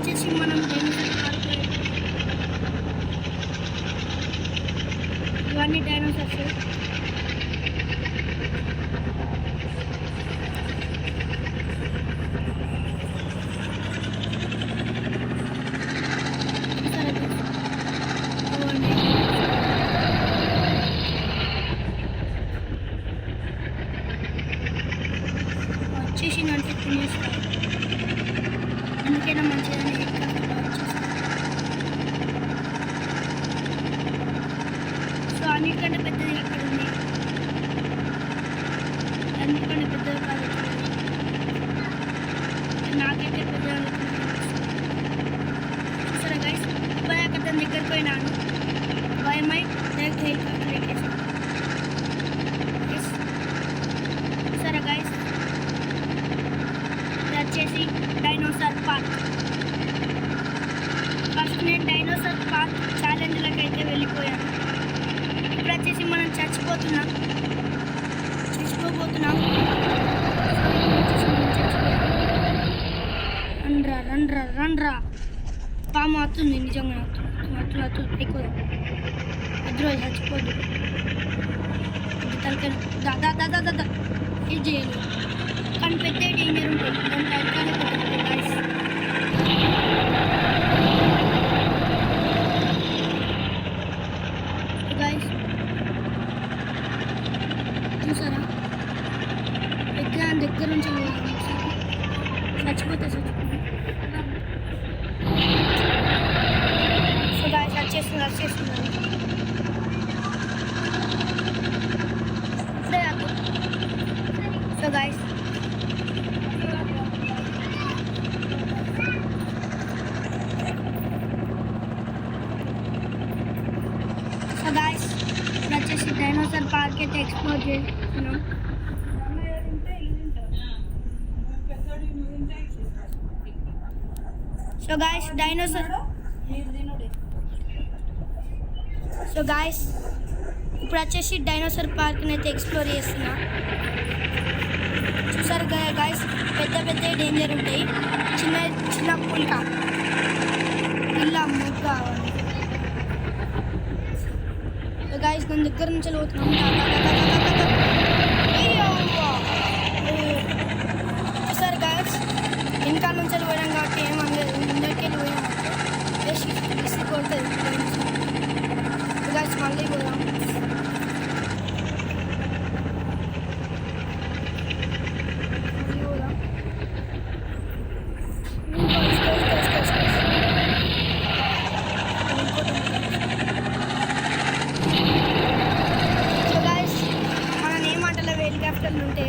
వచ్చేసి మనం ఇవన్నీ డైనోసార్స్. వచ్చేసిందంటే తినేస్తారు, అందుకైనా మంచిదని సో అన్నిటికంటే పెద్దది అక్కడ ఉంది, అన్నిటికంటే పెద్దది కాదు నాకైతే పెద్దది చూసారా గైస్. ఇప్పుడు అక్కడ దాని దగ్గర పోయినాను, భయమై డైరెక్ట్ హెలికాప్టర్ ఎక్కేసాను. చూసారా గైస్, వచ్చేసి డైనోసార్ పార్క్. ఫస్ట్ నేను డైనోసార్ పార్క్ ఛాలెంజ్లకు అయితే వెళ్ళిపోయాను. ఇప్పుడు వచ్చేసి మనం చచ్చిపోతున్నాం. రండ్రా రండ్రా రండ్రా. పాము వస్తుంది, నిజంగా అత్తు ఎక్కువ అద్దరు చచ్చిపోద్దు. తలకాయ దాదా దాదా దాదా ఇది చేయాలి, కానీ పెద్ద డేంజర్ ఉంటుంది దాని తలకాయనే పెట్టుకుంటుంది గైస్. గైస్ చూసారా, ఎగ్జామ్ దగ్గర నుంచి చచ్చిపోతే సో గైస్ వచ్చేస్తుంది ఇప్పుడే సో గైస్ వచ్చేసి డైనోసార్ పార్క్ అయితే ఎక్స్ప్లోర్ చేస్తున్నాం. సో గాయస్ ఇప్పుడు వచ్చేసి డైనోసార్ పార్క్ని అయితే ఎక్స్ప్లోర్ చేస్తున్నా. చూసారు గాయస్, పెద్ద పెద్ద డేంజర్ ఉంటాయి, చిన్న చిన్న పుల్క పిల్ల మొగ్గ కావాలి. గాయస్ దాని దగ్గర నుంచి పోతున్నాం. చూసారు గాయస్, వెనకాల నుంచి పోయాం కాబట్టి ఏమనలేదు, ముందరికి పోయాం ఇసి కొడుతుంది గాయస్. మళ్ళీ పోదాం. ఉంటే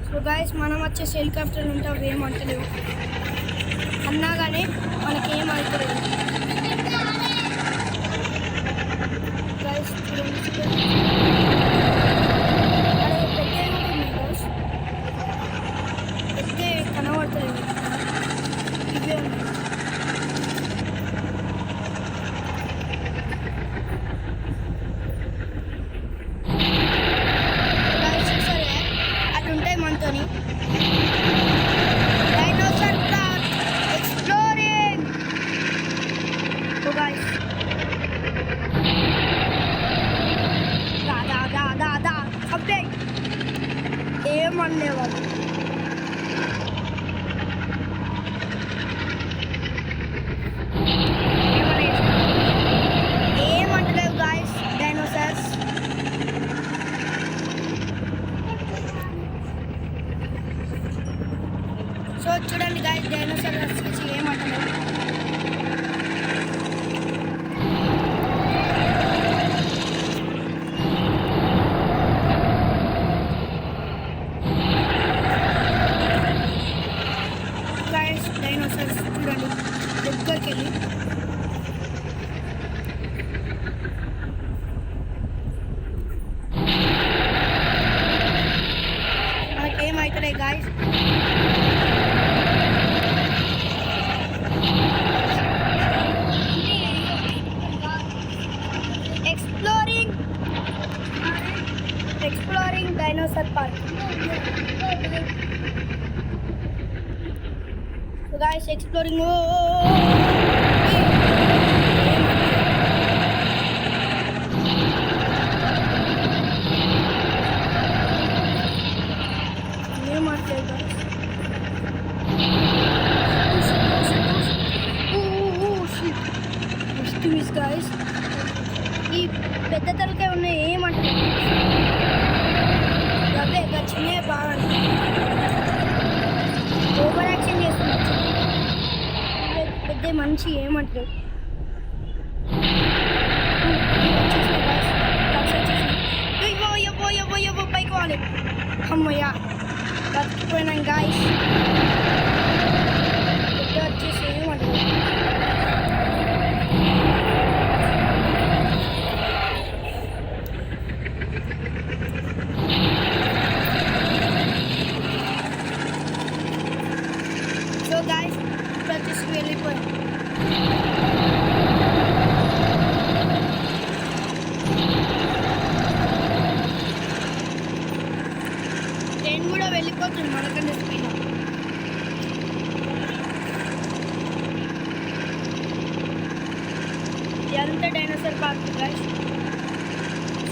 సో గాయస్ మనం వచ్చేసి హెలికాప్టర్లు ఉంటే అవి ఏమంటలేవు అన్నా కానీ మనకేం అవుతలేదు గాయస్. పెద్ద కనబడతలేదు, ఇవే డైనోసార్ పార్క్ ఎక్స్ప్లోరింగ్. దా కంప్లీట్ ఏమనేవాళ్ళు. ఏమంటలేవు గాయస్ డైనోసార్స్. సో చూడండి గాయస్, డైనోసార్ వచ్చేసి ఏమంటలేవు. గాయస్ డైనోసార్స్ చూడండి దగ్గరికి వెళ్ళి మనకేమవుతుంది guys. Exploring dinosaur park. Guys exploring. ఏం మాట్లాడదు గాయస్. ఈ పెద్ద తలకాయ ఉన్నాయి ఏమంటారు అవే చిన్న బాగా ఓవర్ యాక్షన్ చేస్తున్నారు. పెద్ద మంచి ఏమంటారు పైకి వాలి. అమ్మయ్యా బతికిపోయినాం గాయస్. పెద్ద వచ్చేసి ఏమంటారు guys, but it's really fun. Train కూడా వెళ్ళిపోతుంది మనకంటే స్పీడ్. ఇదంతా డైనోసార్ పార్క్ గైస్.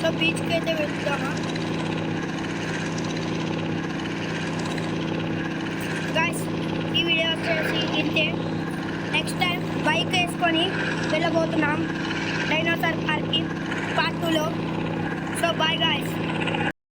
సో బీచ్కి అయితే వెళ్తామా గైస్? ఈ వీడియో వచ్చేసి ఇంతే. నెక్స్ట్ టైం బైక్ వేసుకొని వెళ్ళబోతున్నాం డైనోసార్ పార్క్కి పార్ట్ 2లో. So bye guys.